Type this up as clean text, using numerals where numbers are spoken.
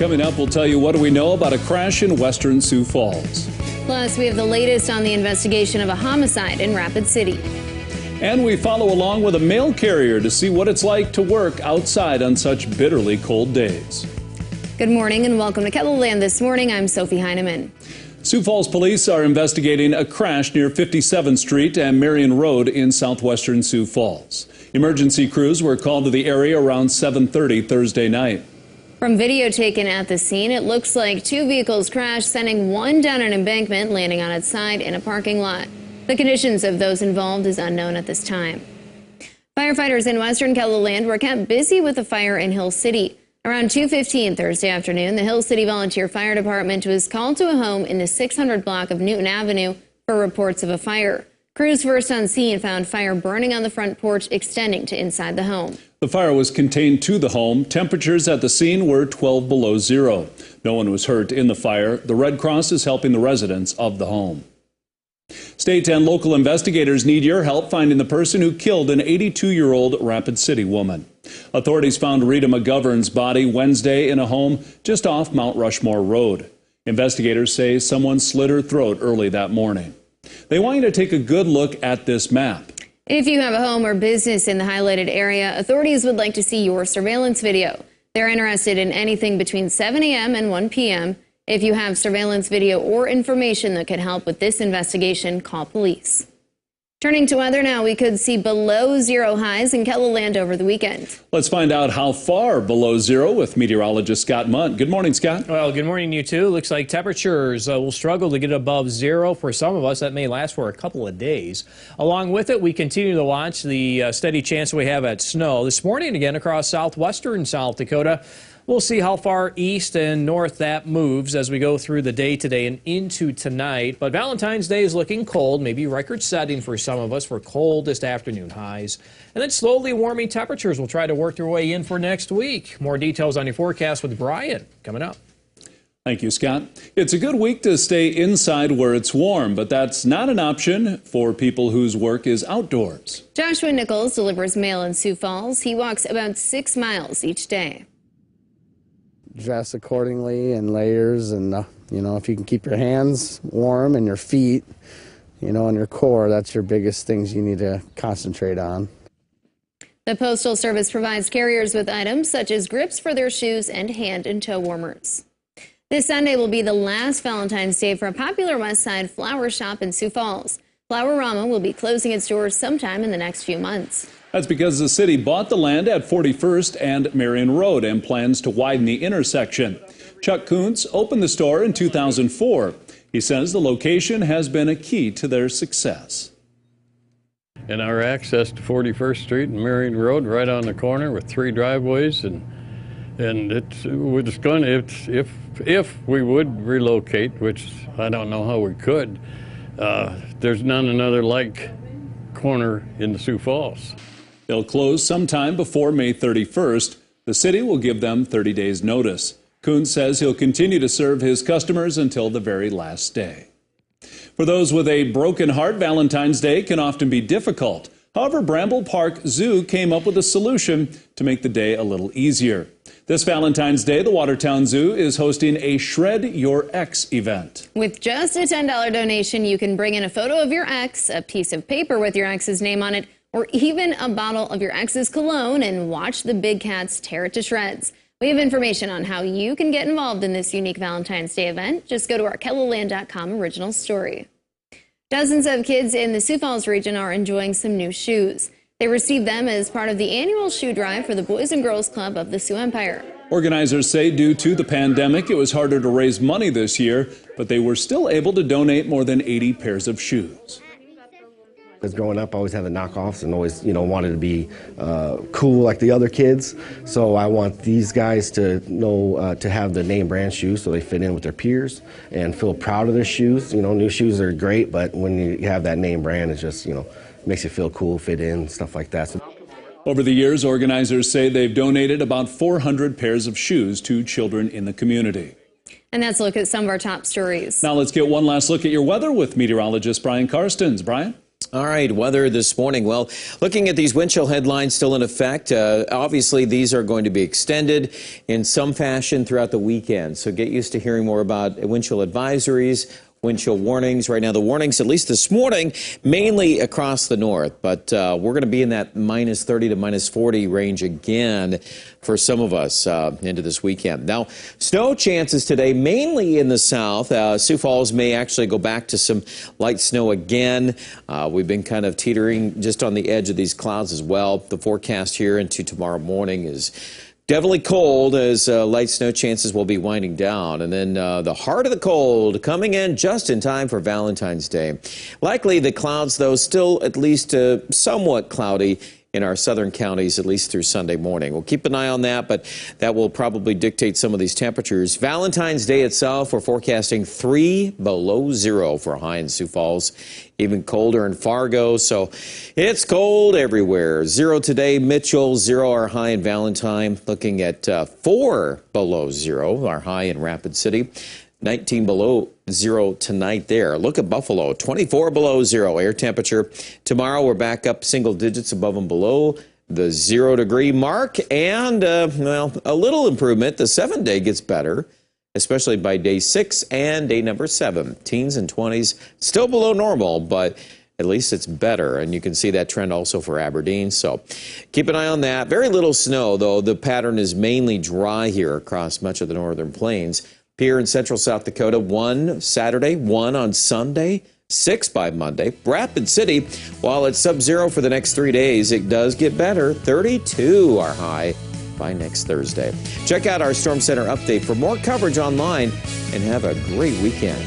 Coming up, we'll tell you what do we know about a crash in western Sioux Falls. Plus, we have the latest on the investigation of a homicide in Rapid City. And we follow along with a mail carrier to see what it's like to work outside on such bitterly cold days. Good morning and welcome to KELOLAND This Morning. I'm Sophie Heineman. Sioux Falls police are investigating a crash near 57th Street and MARION Road in southwestern Sioux Falls. Emergency crews were called to the area around 7:30 Thursday night. From video taken at the scene, it looks like two vehicles crashed, sending one down an embankment, landing on its side in a parking lot. The conditions of those involved is unknown at this time. Firefighters in western KELOLAND were kept busy with a fire in Hill City. Around 2:15 Thursday afternoon, the Hill City Volunteer Fire Department was called to a home in the 600 block of Newton Avenue for reports of a fire. Crews first on scene found fire burning on the front porch, extending to inside the home. The fire was contained to the home. Temperatures at the scene were 12 below zero. No one was hurt in the fire. The Red Cross is helping the residents of the home. State and local investigators need your help finding the person who killed an 82-year-old Rapid City woman. Authorities found Rita McGovern's body Wednesday in a home just off Mount Rushmore Road. Investigators say someone slit her throat early that morning. They want you to take a good look at this map. If you have a home or business in the highlighted area, authorities would like to see your surveillance video. They're interested in anything between 7 a.m. and 1 p.m. If you have surveillance video or information that could help with this investigation, call police. Turning to weather now, we could see below zero highs in KELOLAND over the weekend. Let's find out how far below zero with meteorologist Scott Munt. Good morning, Scott. Well, good morning, you two. Looks like temperatures will struggle to get above zero for some of us. That may last for a couple of days. Along with it, we continue to watch the steady chance we have at snow. This morning, again, across southwestern South Dakota. We'll see how far east and north that moves as we go through the day today and into tonight. But Valentine's Day is looking cold, maybe record-setting for some of us for coldest afternoon highs. And then slowly warming temperatures will try to work their way in for next week. More details on your forecast with Brian coming up. Thank you, Scott. It's a good week to stay inside where it's warm, but that's not an option for people whose work is outdoors. Joshua NICHOLS delivers mail in Sioux Falls. He walks about 6 miles each day. Dress accordingly in layers, and if you can keep your hands warm and your feet, and your core, that's your biggest things you need to concentrate on. The Postal Service provides carriers with items such as grips for their shoes and hand and toe warmers. This Sunday will be the last Valentine's Day for a popular West Side flower shop in Sioux Falls. Flower-Rama will be closing its doors sometime in the next few months. That's because the city bought the land at 41st and Marion Road and plans to widen the intersection. Chuck Kuntz opened the store in 2004. He says the location has been a key to their success. And our access to 41st Street and Marion Road, right on the corner with 3 driveways, and it's going to, if we would relocate, which I don't know how we could, there's none another like corner in the Sioux Falls. They'll close sometime before May 31st. The city will give them 30 days notice. Kuhn says he'll continue to serve his customers until the very last day. For those with a broken heart, Valentine's Day can often be difficult. However, Bramble Park Zoo came up with a solution to make the day a little easier. This Valentine's Day, the Watertown Zoo is hosting a Shred Your Ex event. With just a $10 donation, you can bring in a photo of your ex, a piece of paper with your ex's name on it, or even a bottle of your ex's cologne and watch the big cats tear it to shreds. We have information on how you can get involved in this unique Valentine's Day event. Just go to our KELOLAND.com original story. Dozens of kids in the Sioux Falls region are enjoying some new shoes. They received them as part of the annual shoe drive for the Boys and Girls Club of the Sioux Empire. Organizers say due to the pandemic, it was harder to raise money this year, but they were still able to donate more than 80 pairs of shoes. As growing up, I always had the knockoffs and always, wanted to be cool like the other kids. So I want these guys to know to have the name brand shoes so they fit in with their peers and feel proud of their shoes. New shoes are great, but when you have that name brand, it just, makes you feel cool, fit in, stuff like that. Over the years, organizers say they've donated about 400 pairs of shoes to children in the community. And that's a look at some of our top stories. Now let's get one last look at your weather with meteorologist Brian Karstens. Brian? All right, weather this morning. Well, looking at these wind chill headlines still in effect, obviously these are going to be extended in some fashion throughout the weekend. So get used to hearing more about wind chill advisories, wind chill warnings. Right now, the warnings, at least this morning, mainly across the north. But we're going to be in that minus 30 to minus 40 range again for some of us into this weekend. Now, snow chances today, mainly in the south. Sioux Falls may actually go back to some light snow again. We've been kind of teetering just on the edge of these clouds as well. The forecast here into tomorrow morning is definitely cold, as light snow chances will be winding down. And then the heart of the cold coming in just in time for Valentine's Day. Likely the clouds, though, still at least somewhat cloudy in our southern counties, at least through Sunday morning. We'll keep an eye on that, but that will probably dictate some of these temperatures. Valentine's Day itself, we're forecasting 3 below 0 for a high in Sioux Falls. Even colder in Fargo, so it's cold everywhere. 0 today, Mitchell, 0 our high in Valentine. Looking at 4 below 0, our high in Rapid City. 19 below 0 tonight there. Look at Buffalo, 24 below 0 air temperature. Tomorrow we're back up single digits above and below the 0-degree mark. And, well, a little improvement. The 7-day gets better, especially by day 6 and day number 7. Teens and 20s, still below normal, but at least it's better. And you can see that trend also for Aberdeen. So keep an eye on that. Very little snow, though. The pattern is mainly dry here across much of the northern plains. Here in central South Dakota, 1 Saturday, 1 on Sunday, 6 by Monday. Rapid City, while it's sub-zero for the next 3 days, it does get better. 32 our high by next Thursday. Check out our Storm Center update for more coverage online, and have a great weekend.